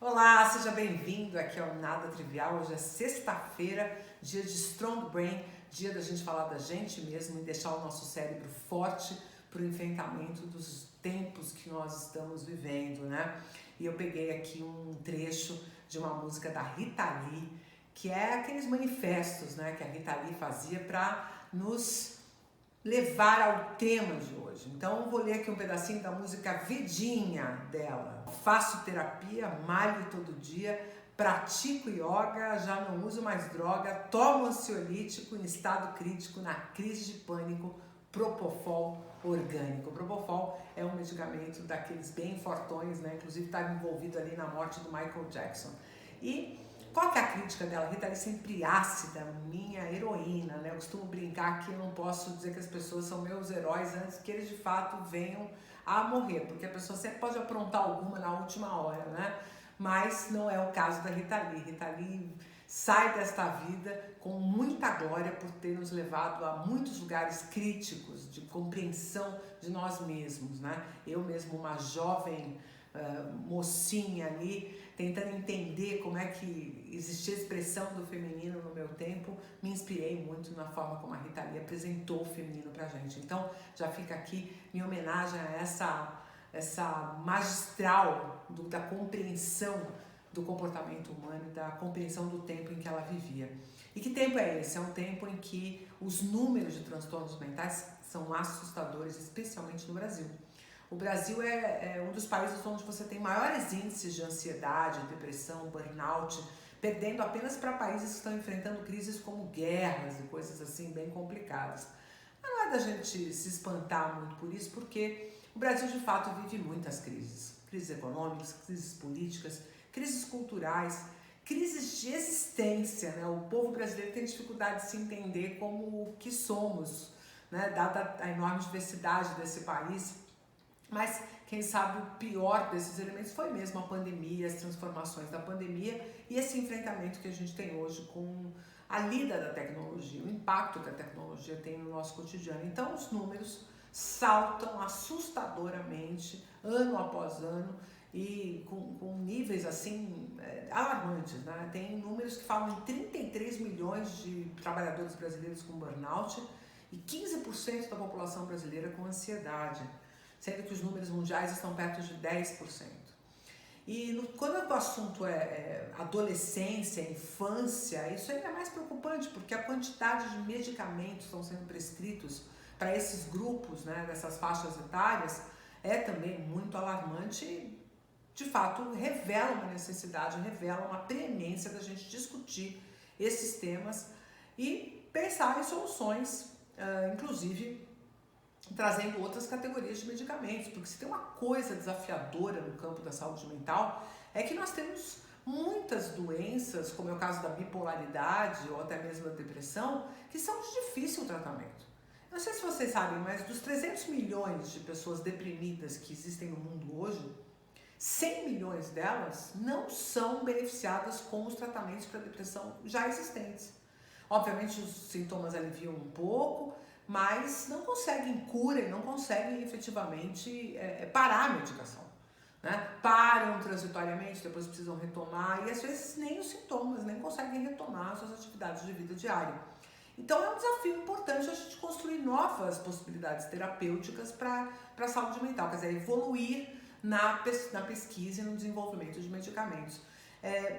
Olá, seja bem-vindo aqui ao Nada Trivial. Hoje é sexta-feira, dia de Strong Brain, dia da gente falar da gente mesmo e deixar o nosso cérebro forte para o enfrentamento dos tempos que nós estamos vivendo, né? E eu peguei aqui um trecho de uma música da Rita Lee, que é aqueles manifestos, né, que a Rita Lee fazia para nos levar ao tema de hoje. Então vou ler aqui um pedacinho da música Vidinha dela. Faço terapia, malho todo dia, pratico yoga, já não uso mais droga, tomo ansiolítico em estado crítico na crise de pânico, Propofol orgânico. Propofol é um medicamento daqueles bem fortões, né? Inclusive estava envolvido ali na morte do Michael Jackson. E qual que é a crítica dela? Rita Lee sempre ácida, minha heroína, né? Eu costumo brincar que eu não posso dizer que as pessoas são meus heróis antes que eles de fato venham a morrer, porque a pessoa sempre pode aprontar alguma na última hora, né? Mas não é o caso da Rita Lee. Rita Lee sai desta vida com muita glória por ter nos levado a muitos lugares críticos de compreensão de nós mesmos, né? Eu mesmo, uma jovem mocinha ali, tentando entender como é que existia a expressão do feminino no meu tempo, me inspirei muito na forma como a Rita Lee apresentou o feminino pra gente. Então, já fica aqui minha homenagem a essa magistral da compreensão do comportamento humano e da compreensão do tempo em que ela vivia. E que tempo é esse? É um tempo em que os números de transtornos mentais são assustadores, especialmente no Brasil. O Brasil é um dos países onde você tem maiores índices de ansiedade, depressão, burnout, perdendo apenas para países que estão enfrentando crises como guerras e coisas assim bem complicadas. Mas não é da gente se espantar muito por isso, porque o Brasil de fato vive muitas crises. Crises econômicas, crises políticas, crises culturais, crises de existência, né? O povo brasileiro tem dificuldade de se entender como o que somos, né? Dada a enorme diversidade desse país. Mas quem sabe o pior desses elementos foi mesmo a pandemia, as transformações da pandemia e esse enfrentamento que a gente tem hoje com a lida da tecnologia, o impacto que a tecnologia tem no nosso cotidiano. Então os números saltam assustadoramente, ano após ano, e com níveis assim alarmantes, né? Tem números que falam em 33 milhões de trabalhadores brasileiros com burnout e 15% da população brasileira com ansiedade, sendo que os números mundiais estão perto de 10%. E quando o assunto é adolescência, infância, isso ainda é mais preocupante, porque a quantidade de medicamentos que estão sendo prescritos para esses grupos, né, dessas faixas etárias, é também muito alarmante e, de fato, revela uma necessidade, revela uma premência da gente discutir esses temas e pensar em soluções, inclusive trazendo outras categorias de medicamentos, porque se tem uma coisa desafiadora no campo da saúde mental, é que nós temos muitas doenças, como é o caso da bipolaridade ou até mesmo da depressão, que são de difícil tratamento. Não sei se vocês sabem, mas dos 300 milhões de pessoas deprimidas que existem no mundo hoje, 100 milhões delas não são beneficiadas com os tratamentos para depressão já existentes. Obviamente os sintomas aliviam um pouco, mas não conseguem cura e não conseguem efetivamente parar a medicação, né? Param transitoriamente, depois precisam retomar e às vezes nem os sintomas, nem conseguem retomar suas atividades de vida diária. Então é um desafio importante a gente construir novas possibilidades terapêuticas para a saúde mental, quer dizer, evoluir na pesquisa e no desenvolvimento de medicamentos.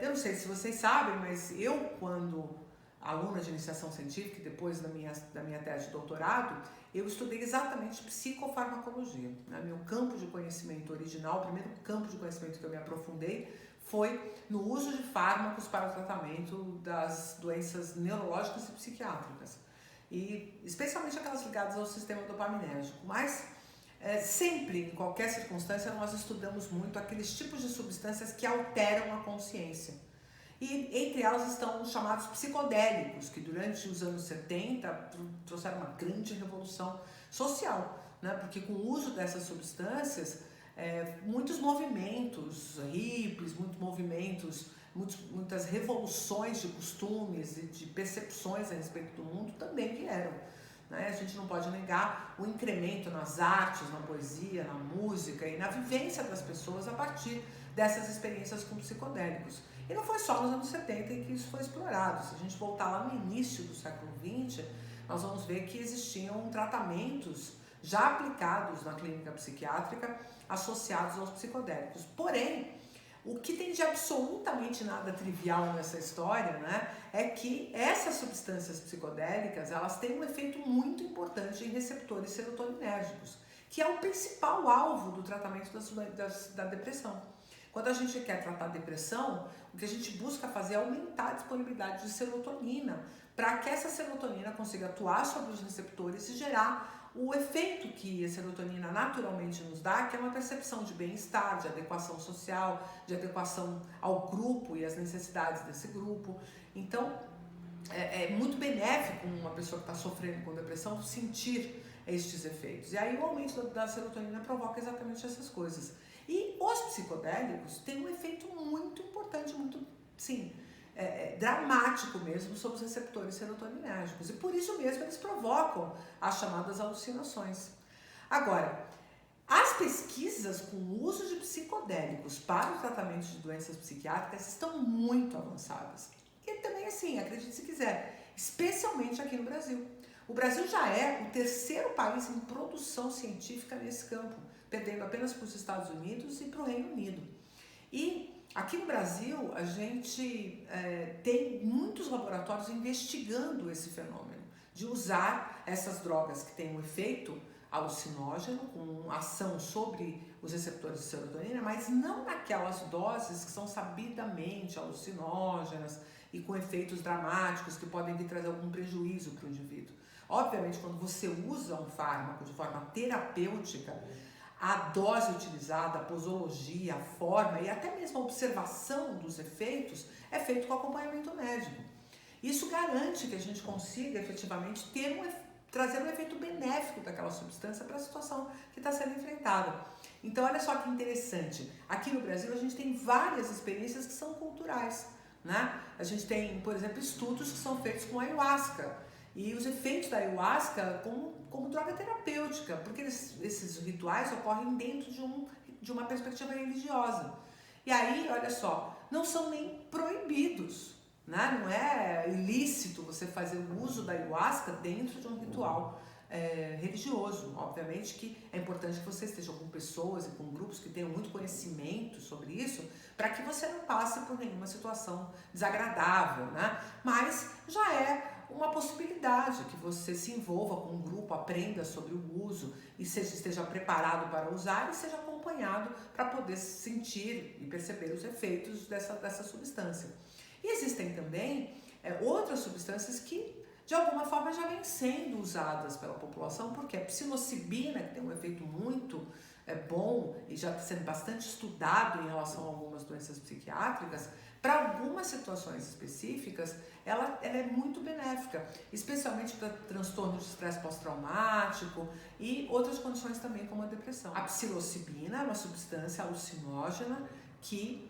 Eu não sei se vocês sabem, mas eu, quando aluna de iniciação científica e depois da minha tese de doutorado, eu estudei exatamente psicofarmacologia, né? Meu campo de conhecimento original, o primeiro campo de conhecimento que eu me aprofundei foi no uso de fármacos para o tratamento das doenças neurológicas e psiquiátricas, e especialmente aquelas ligadas ao sistema dopaminérgico. Mas sempre, em qualquer circunstância, nós estudamos muito aqueles tipos de substâncias que alteram a consciência. E entre elas estão os chamados psicodélicos, que durante os anos 70 trouxeram uma grande revolução social, né? Porque com o uso dessas substâncias, muitos movimentos hippies, muitas revoluções de costumes e de percepções a respeito do mundo também vieram, né? A gente não pode negar o incremento nas artes, na poesia, na música e na vivência das pessoas a partir dessas experiências com psicodélicos. E não foi só nos anos 70 em que isso foi explorado. Se a gente voltar lá no início do século XX, nós vamos ver que existiam tratamentos já aplicados na clínica psiquiátrica associados aos psicodélicos. Porém, o que tem de absolutamente nada trivial nessa história, né, é que essas substâncias psicodélicas, elas têm um efeito muito importante em receptores serotoninérgicos, que é o principal alvo do tratamento da depressão. Quando a gente quer tratar a depressão, o que a gente busca fazer é aumentar a disponibilidade de serotonina, para que essa serotonina consiga atuar sobre os receptores e gerar o efeito que a serotonina naturalmente nos dá, que é uma percepção de bem-estar, de adequação social, de adequação ao grupo e às necessidades desse grupo. Então, é muito benéfico uma pessoa que está sofrendo com depressão sentir estes efeitos. E aí o aumento da serotonina provoca exatamente essas coisas. E os psicodélicos têm um efeito muito importante, muito, sim, dramático mesmo sobre os receptores serotoninérgicos. E por isso mesmo eles provocam as chamadas alucinações. Agora, as pesquisas com o uso de psicodélicos para o tratamento de doenças psiquiátricas estão muito avançadas. E também assim, acredite se quiser, especialmente aqui no Brasil. O Brasil já é o terceiro país em produção científica nesse campo, perdendo apenas para os Estados Unidos e para o Reino Unido. E aqui no Brasil, a gente tem muitos laboratórios investigando esse fenômeno, de usar essas drogas que têm um efeito alucinógeno, com ação sobre os receptores de serotonina, mas não naquelas doses que são sabidamente alucinógenas e com efeitos dramáticos que podem vir trazer algum prejuízo para o indivíduo. Obviamente, quando você usa um fármaco de forma terapêutica, a dose utilizada, a posologia, a forma e até mesmo a observação dos efeitos é feito com acompanhamento médico. Isso garante que a gente consiga efetivamente trazer um efeito benéfico daquela substância para a situação que está sendo enfrentada. Então, olha só que interessante. Aqui no Brasil, a gente tem várias experiências que são culturais, né? A gente tem, por exemplo, estudos que são feitos com ayahuasca e os efeitos da ayahuasca como droga terapêutica, porque esses rituais ocorrem dentro de uma perspectiva religiosa. E aí, olha só, não são nem proibidos, né? Não é ilícito você fazer o uso da ayahuasca dentro de um ritual religioso. Obviamente que é importante que você esteja com pessoas e com grupos que tenham muito conhecimento sobre isso, para que você não passe por nenhuma situação desagradável, né? Mas já é uma possibilidade que você se envolva com um grupo, aprenda sobre o uso e esteja preparado para usar e seja acompanhado para poder sentir e perceber os efeitos dessa substância. E existem também outras substâncias que de alguma forma já vêm sendo usadas pela população, porque a psilocibina, que tem um efeito muito bom e já está sendo bastante estudado em relação a algumas doenças psiquiátricas, para algumas situações específicas, ela é muito benéfica, especialmente para transtorno de estresse pós-traumático e outras condições também, como a depressão. A psilocibina é uma substância alucinógena que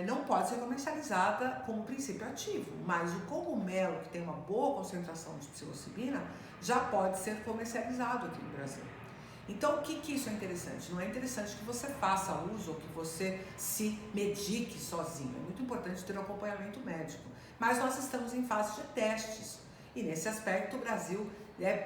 não pode ser comercializada como princípio ativo, mas o cogumelo, que tem uma boa concentração de psilocibina, já pode ser comercializado aqui no Brasil. Então, o que isso é interessante? Não é interessante que você faça uso ou que você se medique sozinho. É muito importante ter um acompanhamento médico. Mas nós estamos em fase de testes. E nesse aspecto o Brasil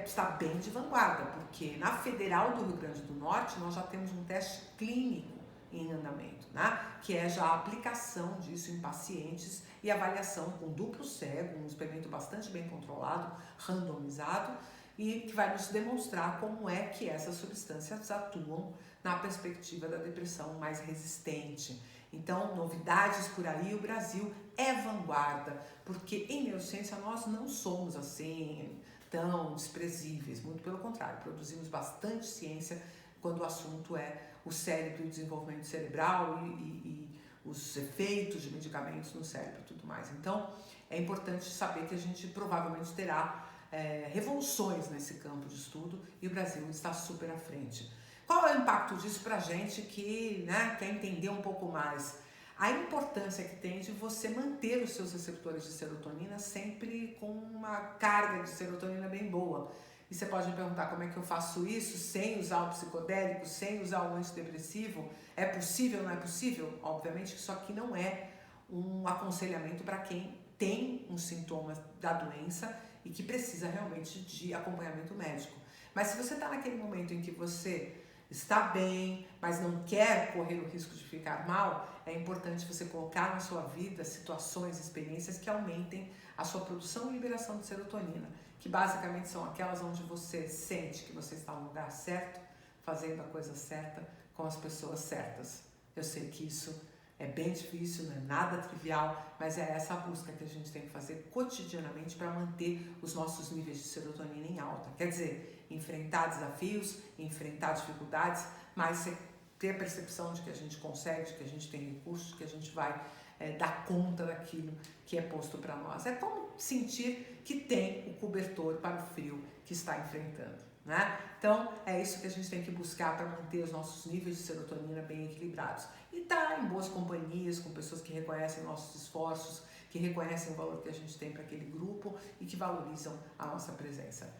está bem de vanguarda, porque na Federal do Rio Grande do Norte nós já temos um teste clínico em andamento, né? Que é já a aplicação disso em pacientes e avaliação com duplo cego, um experimento bastante bem controlado, randomizado, e que vai nos demonstrar como é que essas substâncias atuam na perspectiva da depressão mais resistente. Então, novidades por aí, o Brasil é vanguarda, porque em neurociência nós não somos assim tão desprezíveis, muito pelo contrário, produzimos bastante ciência quando o assunto é o cérebro e o desenvolvimento cerebral e os efeitos de medicamentos no cérebro e tudo mais. Então, é importante saber que a gente provavelmente terá revoluções nesse campo de estudo e o Brasil está super à frente. Qual é o impacto disso para a gente que quer entender um pouco mais? A importância que tem de você manter os seus receptores de serotonina sempre com uma carga de serotonina bem boa. E você pode me perguntar como é que eu faço isso sem usar o psicodélico, sem usar o antidepressivo? É possível, não é possível? Obviamente que isso aqui não é um aconselhamento para quem tem um sintoma da doença e que precisa realmente de acompanhamento médico. Mas se você está naquele momento em que você está bem, mas não quer correr o risco de ficar mal, é importante você colocar na sua vida situações, experiências que aumentem a sua produção e liberação de serotonina, que basicamente são aquelas onde você sente que você está no lugar certo, fazendo a coisa certa, com as pessoas certas. Eu sei que isso é bem difícil, não é nada trivial, mas é essa busca que a gente tem que fazer cotidianamente para manter os nossos níveis de serotonina em alta. Quer dizer, enfrentar desafios, enfrentar dificuldades, mas ter a percepção de que a gente consegue, de que a gente tem recursos, de que a gente vai dar conta daquilo que é posto para nós. É como sentir que tem o cobertor para o frio que está enfrentando, né? Então, é isso que a gente tem que buscar para manter os nossos níveis de serotonina bem equilibrados. E estar em boas companhias, com pessoas que reconhecem nossos esforços, que reconhecem o valor que a gente tem para aquele grupo e que valorizam a nossa presença.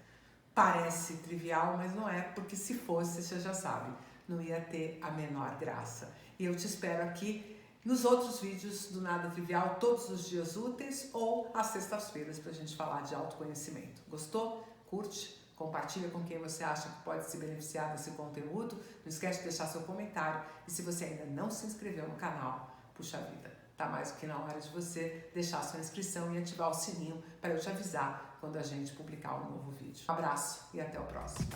Parece trivial, mas não é, porque se fosse, você já sabe, não ia ter a menor graça. E eu te espero aqui nos outros vídeos do Nada Trivial, todos os dias úteis ou às sextas-feiras, para a gente falar de autoconhecimento. Gostou? Curte? Compartilha com quem você acha que pode se beneficiar desse conteúdo. Não esquece de deixar seu comentário. E se você ainda não se inscreveu no canal, puxa vida, tá mais do que na hora de você deixar sua inscrição e ativar o sininho para eu te avisar quando a gente publicar um novo vídeo. Um abraço e até o próximo.